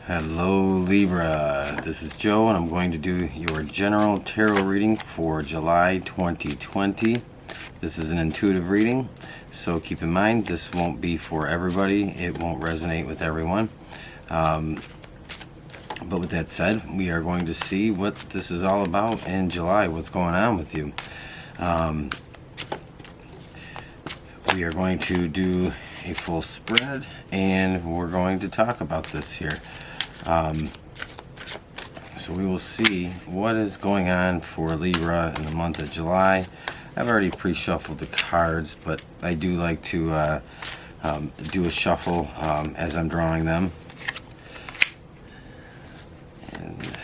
Hello Libra, this is Joe and I'm going to do your general tarot reading for July 2020. This is an intuitive reading, so keep in mind this won't be for everybody. It won't resonate with everyone. But with that said, we are going to see what this is all about in July, what's going on with you. We are going to do a full spread and we're going to talk about this here. So we will see what is going on for Libra in the month of July. I've already pre-shuffled the cards, but I do like to do a shuffle as I'm drawing them. And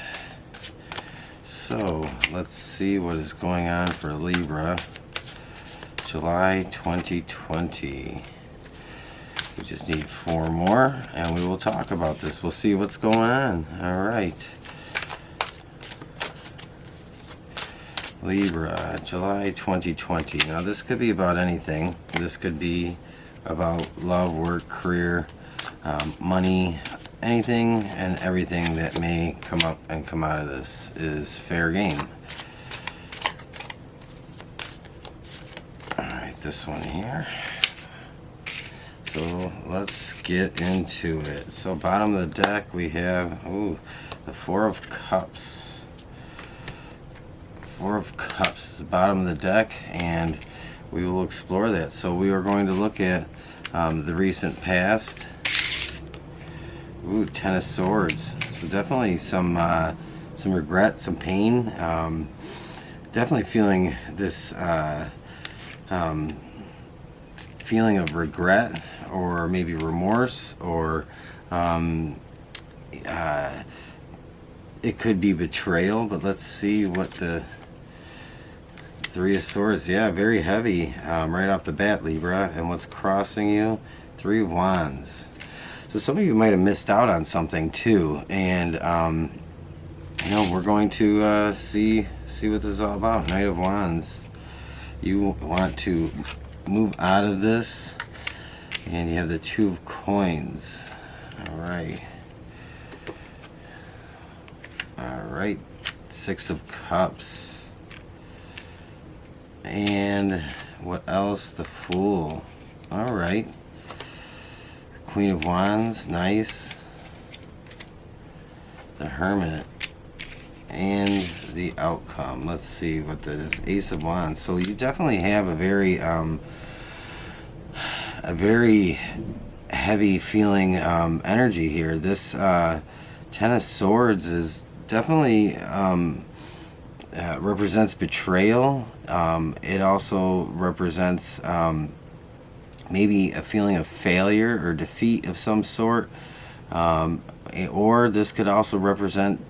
so let's see what is going on for Libra July 2020. We just need 4 more and we will talk about this. We'll see what's going on. All right. Libra, July 2020. Now this could be about anything. This could be about love, work, career, money, anything and everything that may come up and come out of this is fair game. All right, this one here. So let's get into it. So bottom of the deck we have the 4 of Cups. 4 of Cups is the bottom of the deck and we will explore that. So we are going to look at the recent past. Ten of Swords. So definitely some regret, some pain. Definitely feeling this feeling of regret or maybe remorse, or it could be betrayal, but let's see what the 3 of Swords. Yeah, very heavy right off the bat, Libra. And what's crossing you? 3 of Wands. So some of you might have missed out on something too, and we're going to see what this is all about. Knight of Wands. You want to move out of this, and you have the 2 of Coins. All right, 6 of Cups. And what else? The Fool. All right, Queen of Wands. Nice. The Hermit. And the outcome. Let's see what that is. Ace of Wands. So you definitely have a very heavy feeling energy here. This 10 of Swords is definitely represents betrayal. It also represents maybe a feeling of failure or defeat of some sort, or this could also represent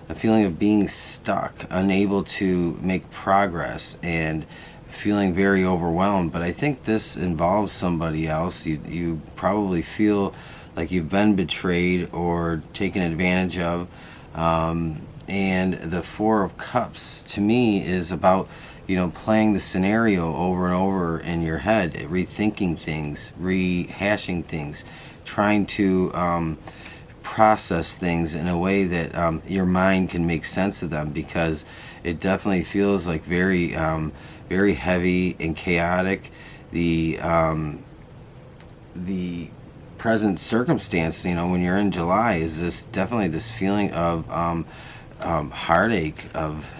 a feeling of being stuck, unable to make progress, and feeling very overwhelmed. But I think this involves somebody else. You probably feel like you've been betrayed or taken advantage of. And the 4 of Cups to me is about playing the scenario over and over in your head, rethinking things, rehashing things, trying to process things in a way that your mind can make sense of them, because it definitely feels like very heavy and chaotic. The present circumstance, when you're in July, is this feeling of heartache, of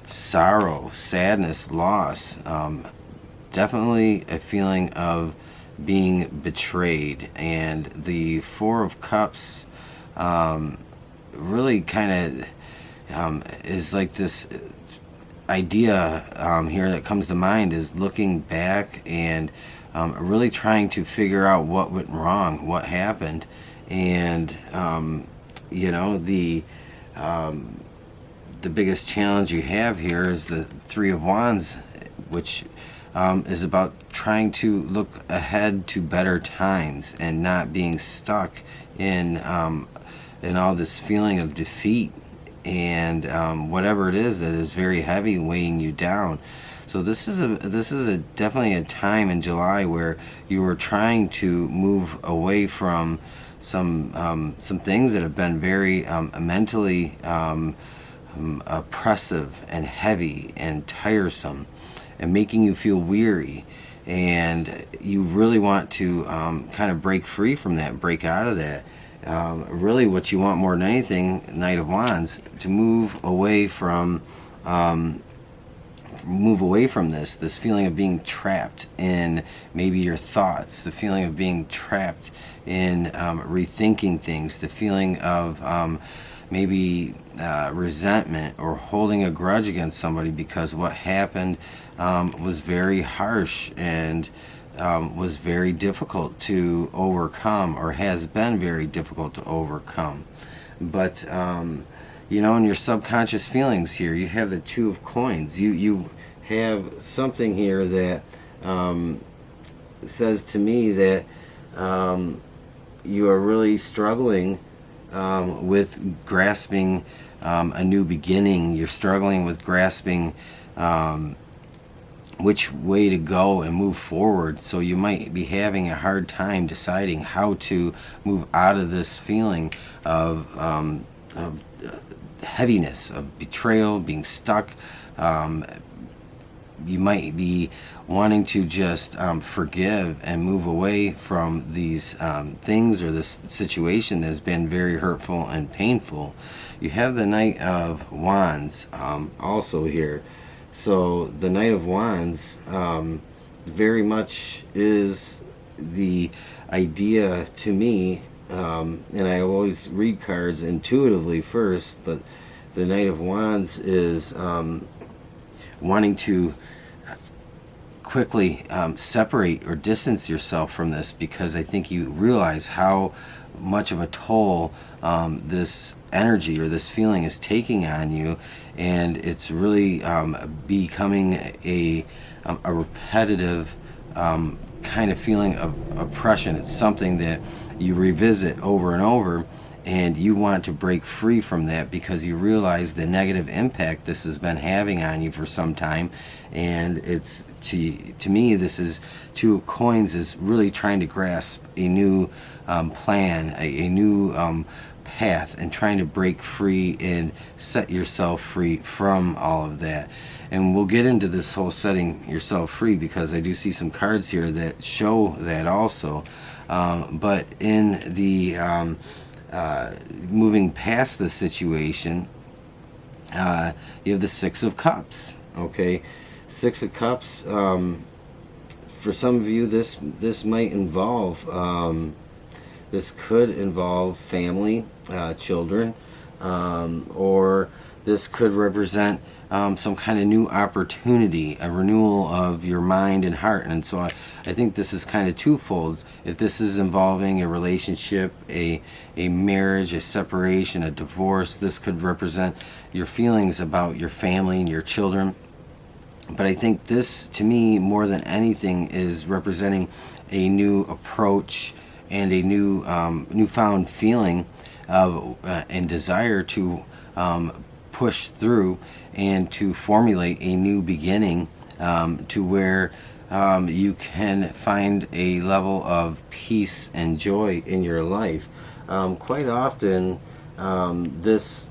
sorrow, sadness, loss. Definitely a feeling of being betrayed. And the 4 of Cups really kind of is like this idea here that comes to mind, is looking back and really trying to figure out what went wrong, what happened. And the biggest challenge you have here is the 3 of Wands, which is about trying to look ahead to better times and not being stuck in all this feeling of defeat and whatever it is that is very heavy, weighing you down. So this is a definitely a time in July where you are trying to move away from some things that have been very mentally oppressive and heavy and tiresome and making you feel weary, and you really want to kind of break free from that, break out of that. Really what you want more than anything, Knight of Wands, to move away from this feeling of being trapped in maybe your thoughts, the feeling of being trapped in rethinking things, the feeling of maybe resentment or holding a grudge against somebody because what happened was very harsh and was very difficult to overcome, or has been very difficult to overcome. But you know, in your subconscious feelings here, you have the Two of Coins. You have something here that says to me that you are really struggling with grasping a new beginning. You're struggling with grasping which way to go and move forward. So you might be having a hard time deciding how to move out of this feeling of heaviness, of betrayal, being stuck. You might be wanting to just forgive and move away from these things or this situation that's been very hurtful and painful. You have the Knight of Wands also here. So the Knight of Wands very much is the idea to me, and I always read cards intuitively first, but the Knight of Wands is wanting to quickly separate or distance yourself from this, because I think you realize how much of a toll this energy or this feeling is taking on you, and it's really becoming a repetitive kind of feeling of oppression. It's something that you revisit over and over, and you want to break free from that because you realize the negative impact this has been having on you for some time. And it's to me, this is Two of Coins is really trying to grasp a new plan, a new path, and trying to break free and set yourself free from all of that. And we'll get into this whole setting yourself free, because I do see some cards here that show that also. But in the moving past the situation, you have the Six of Cups. Okay, Six of Cups. For some of you, this might involve. This could involve family, children, or this could represent some kind of new opportunity, a renewal of your mind and heart. And so I think this is kind of twofold. If this is involving a relationship, a marriage, a separation, a divorce, this could represent your feelings about your family and your children. But I think this, to me, more than anything, is representing a new approach and a newfound feeling of and desire to push through and to formulate a new beginning, to where you can find a level of peace and joy in your life. Quite often, this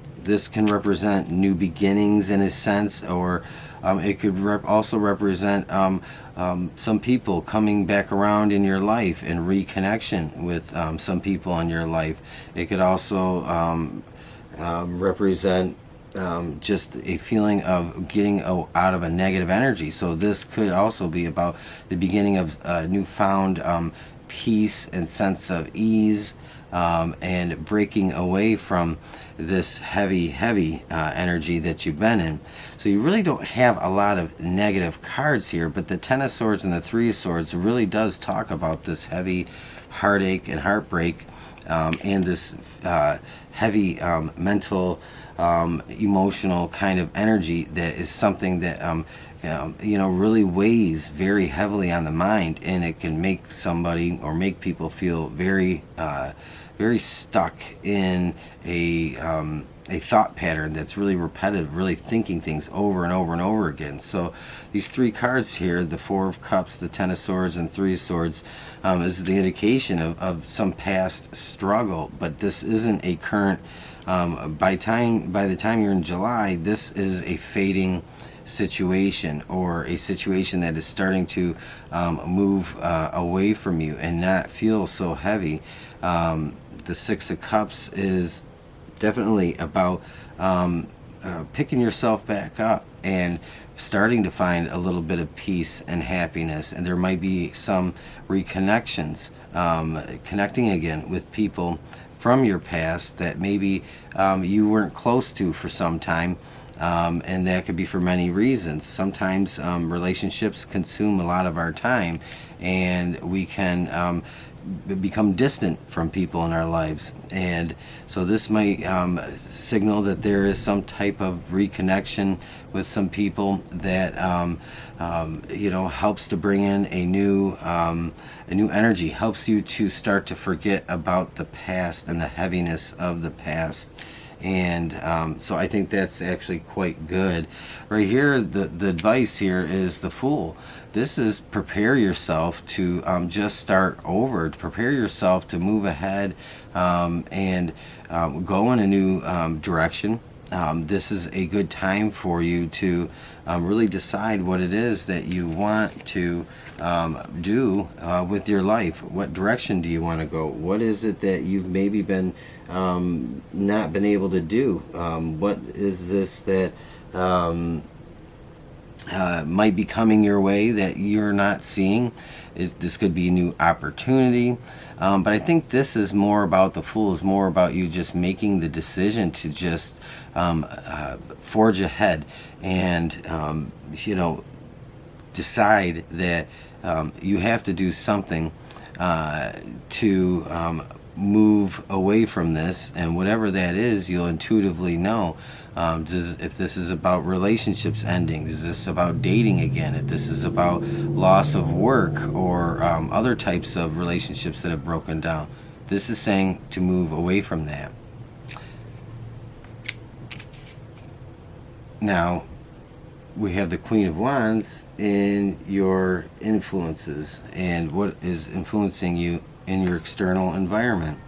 can represent new beginnings in a sense, or it could also represent some people coming back around in your life and reconnection with some people in your life. It could also represent just a feeling of getting out of a negative energy. So this could also be about the beginning of newfound peace and sense of ease, and breaking away from this heavy energy that you've been in. So you really don't have a lot of negative cards here, but the Ten of Swords and the Three of Swords really does talk about this heavy heartache and heartbreak, and this heavy mental, emotional kind of energy that is something that really weighs very heavily on the mind, and it can make somebody or make people feel very very stuck in a a thought pattern that's really repetitive, really thinking things over and over and over again. So these three cards here, the Four of Cups, the Ten of Swords, and Three of Swords, is the indication of some past struggle. But this isn't a current, by the time you're in July, this is a fading situation, or a situation that is starting to move away from you and not feel so heavy. The Six of Cups is definitely about picking yourself back up and starting to find a little bit of peace and happiness. And there might be some reconnections, connecting again with people from your past that maybe you weren't close to for some time. And that could be for many reasons. Sometimes relationships consume a lot of our time, and we can become distant from people in our lives. And so this might signal that there is some type of reconnection with some people that helps to bring in a new energy, helps you to start to forget about the past and the heaviness of the past. And so I think that's actually quite good. Right here, the advice here is the Fool. This is prepare yourself to just start over, to prepare yourself to move ahead and go in a new direction. This is a good time for you to really decide what it is that you want to do with your life. What direction do you want to go? What is it that you've maybe been not been able to do? What is this that might be coming your way that you're not seeing? This could be a new opportunity, but I think this is more about, the Fool is more about you just making the decision to just forge ahead and decide that you have to do something to move away from this. And whatever that is, you'll intuitively know. If this is about relationships ending, is this about dating again, if this is about loss of work or other types of relationships that have broken down, this is saying to move away from that. Now, we have the Queen of Wands in your influences and what is influencing you in your external environment.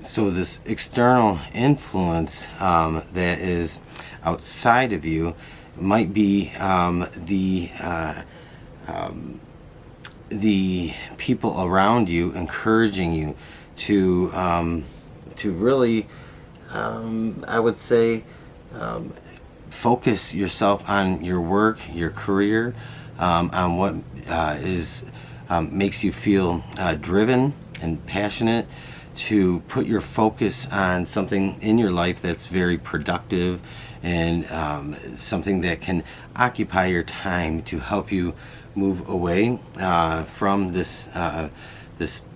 So this external influence that is outside of you might be the people around you encouraging you to really, I would say, focus yourself on your work, your career, on what makes you feel driven and passionate, to put your focus on something in your life that's very productive and something that can occupy your time to help you move away from this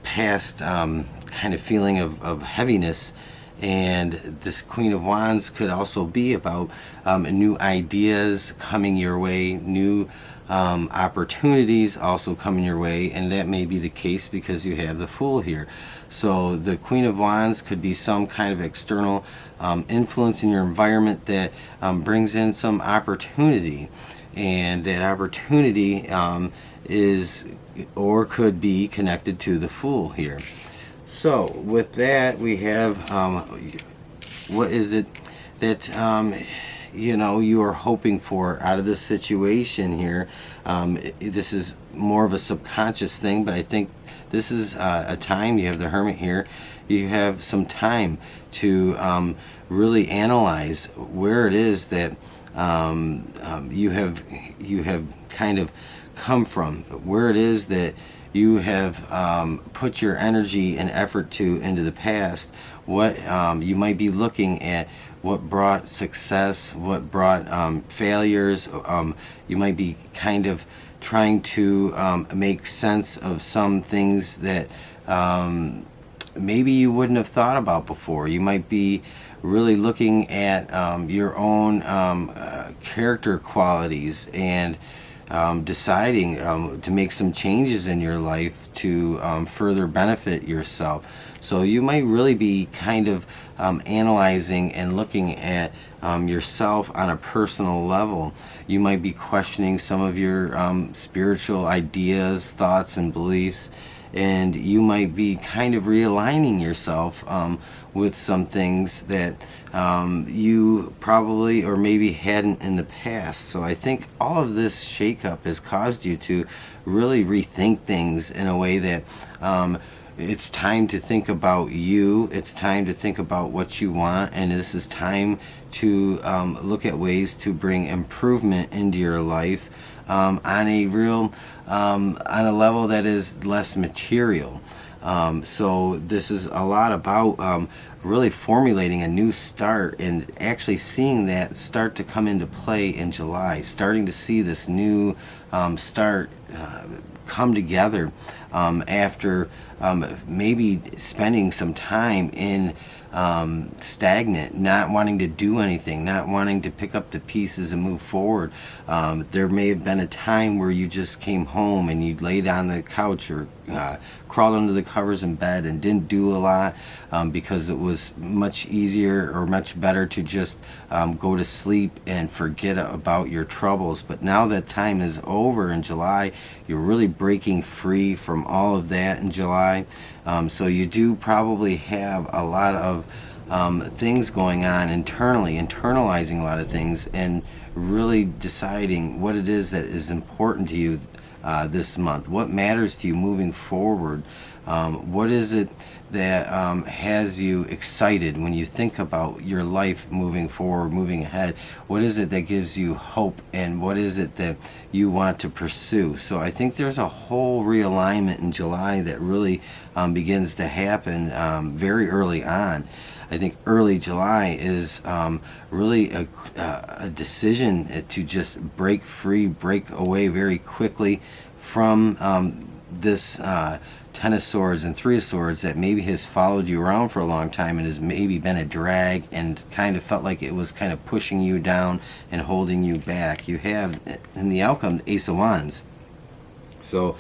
past kind of feeling of heaviness. And this Queen of Wands could also be about new ideas coming your way, new opportunities also coming your way, and that may be the case because you have the Fool here. So the Queen of Wands could be some kind of external influence in your environment that brings in some opportunity, and that opportunity is or could be connected to the Fool here. So with that, we have what is it that you are hoping for out of this situation here. This is more of a subconscious thing, but I think this is a time, you have the Hermit here, you have some time to really analyze where it is that you have kind of come from, where it is that you have put your energy and effort into the past, what you might be looking at, what brought success, what brought failures. You might be kind of trying to make sense of some things that maybe you wouldn't have thought about before. You might be really looking at your own character qualities and deciding to make some changes in your life to further benefit yourself. So you might really be kind of analyzing and looking at yourself on a personal level. You might be questioning some of your spiritual ideas, thoughts, and beliefs, and you might be kind of realigning yourself with some things that you probably or maybe hadn't in the past. So I think all of this shakeup has caused you to really rethink things in a way that it's time to think about you. It's time to think about what you want, and this is time to look at ways to bring improvement into your life on a real, on a level that is less material. So this is a lot about really formulating a new start and actually seeing that start to come into play in July, starting to see this new start come together after maybe spending some time in stagnant, not wanting to do anything, not wanting to pick up the pieces and move forward. There may have been a time where you just came home and you laid on the couch or crawled under the covers in bed and didn't do a lot because it was much easier or much better to just go to sleep and forget about your troubles. But now that time is over in July, you're really breaking free from all of that in July. So you do probably have a lot of things going on internally, internalizing a lot of things, and really deciding what it is that is important to you this month. What matters to you moving forward? What is it that has you excited when you think about your life moving forward, moving ahead? What is it that gives you hope, and what is it that you want to pursue? So I think there's a whole realignment in July that really begins to happen very early on. I think early July is really a decision to just break free, break away very quickly from this Ten of Swords and Three of Swords that maybe has followed you around for a long time and has maybe been a drag and kind of felt like it was kind of pushing you down and holding you back. You have in the outcome the Ace of Wands. So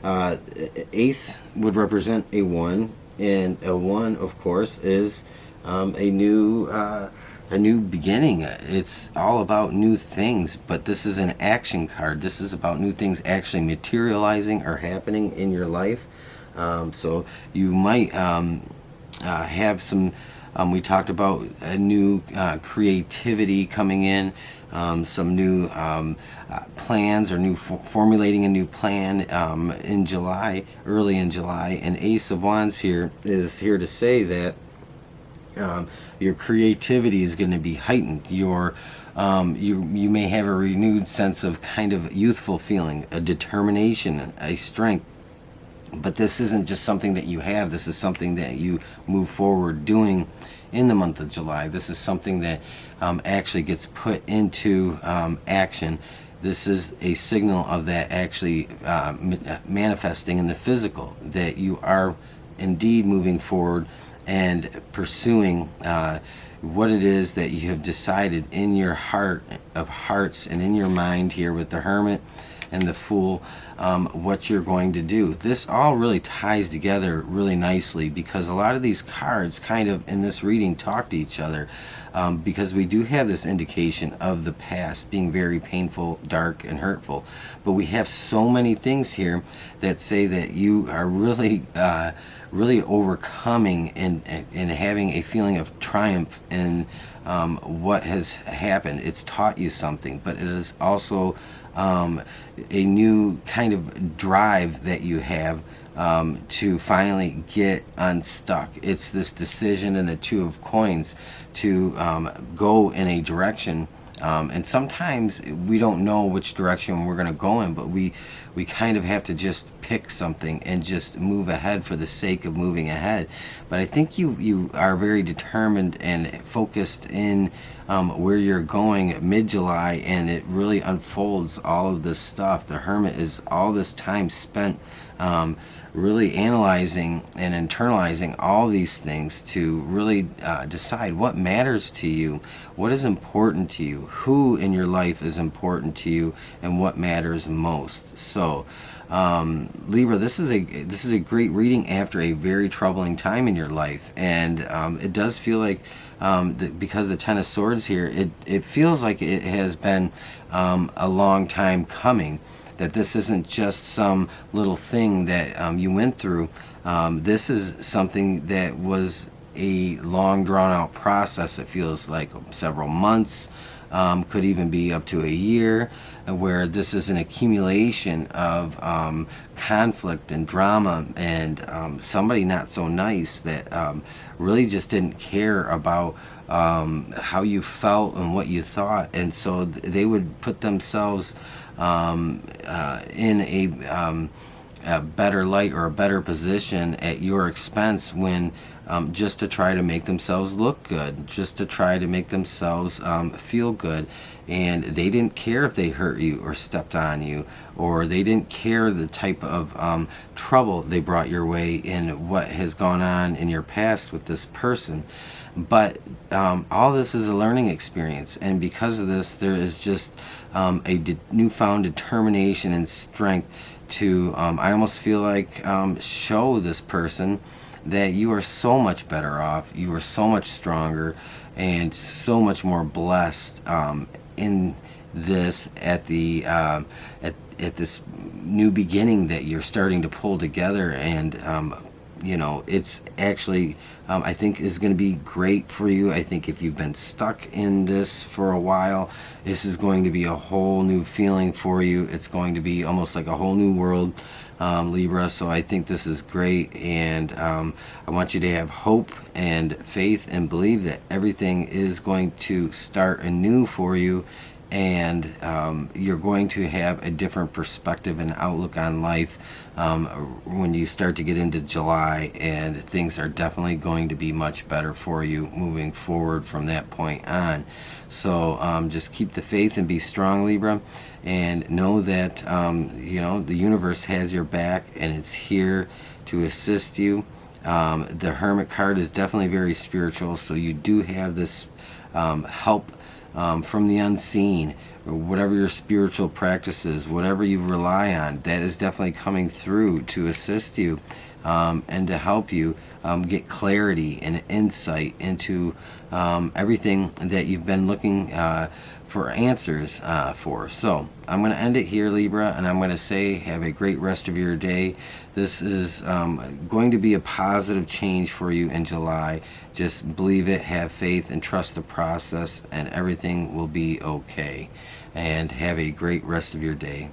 Ace would represent a 1, and a 1, of course, is a new beginning. It's all about new things, but this is an action card. This is about new things actually materializing or happening in your life. So you might have some, we talked about a new creativity coming in, some new plans or formulating a new plan in July, early in July. And Ace of Wands here is here to say that your creativity is going to be heightened. You may have a renewed sense of kind of youthful feeling, a determination, a strength. But this isn't just something that you have. This is something that you move forward doing in the month of July. This is something that actually gets put into action. This is a signal of that actually manifesting in the physical, that you are indeed moving forward and pursuing what it is that you have decided in your heart of hearts and in your mind here with the Hermit and the Fool, what you're going to do. This all really ties together really nicely because a lot of these cards kind of in this reading talk to each other because we do have this indication of the past being very painful, dark, and hurtful. But we have so many things here that say that you are really really overcoming and having a feeling of triumph in what has happened. It's taught you something, but it is also a new kind of drive that you have to finally get unstuck. It's this decision in the Two of Coins to go in a direction. And sometimes we don't know which direction we're going to go in, but we kind of have to just pick something and just move ahead for the sake of moving ahead. But I think you are very determined and focused in where you're going mid-July, and it really unfolds all of this stuff. The Hermit is all this time spent really analyzing and internalizing all these things to really decide what matters to you, what is important to you, who in your life is important to you, and what matters most. So Libra, this is a great reading after a very troubling time in your life, and it does feel like because the Ten of Swords here, it feels like it has been a long time coming, that this isn't just some little thing that you went through. This is something that was a long drawn out process. It feels like several months, could even be up to a year, where this is an accumulation of conflict and drama and somebody not so nice that really just didn't care about how you felt and what you thought, and so they would put themselves in a better light or a better position at your expense, when just to try to make themselves look good, just to try to make themselves feel good. And they didn't care if they hurt you or stepped on you, or they didn't care the type of trouble they brought your way in what has gone on in your past with this person. But all this is a learning experience, and because of this, there is just newfound determination and strength to, I almost feel like, show this person that you are so much better off, you are so much stronger, and so much more blessed in this at this new beginning that you're starting to pull together. And it's actually, I think, is going to be great for you. I think if you've been stuck in this for a while, this is going to be a whole new feeling for you. It's going to be almost like a whole new world, Libra. So I think this is great, and I want you to have hope and faith and believe that everything is going to start anew for you, and you're going to have a different perspective and outlook on life when you start to get into July, and things are definitely going to be much better for you moving forward from that point on. So just keep the faith and be strong, Libra, and know that the universe has your back, and it's here to assist you. The Hermit card is definitely very spiritual, so you do have this help from the unseen, or whatever your spiritual practice is, whatever you rely on, that is definitely coming through to assist you and to help you get clarity and insight into everything that you've been looking for answers for. So I'm going to end it here, Libra, and I'm going to say have a great rest of your day. This is going to be a positive change for you in July. Just believe it, have faith, and trust the process, and everything will be okay. And have a great rest of your day.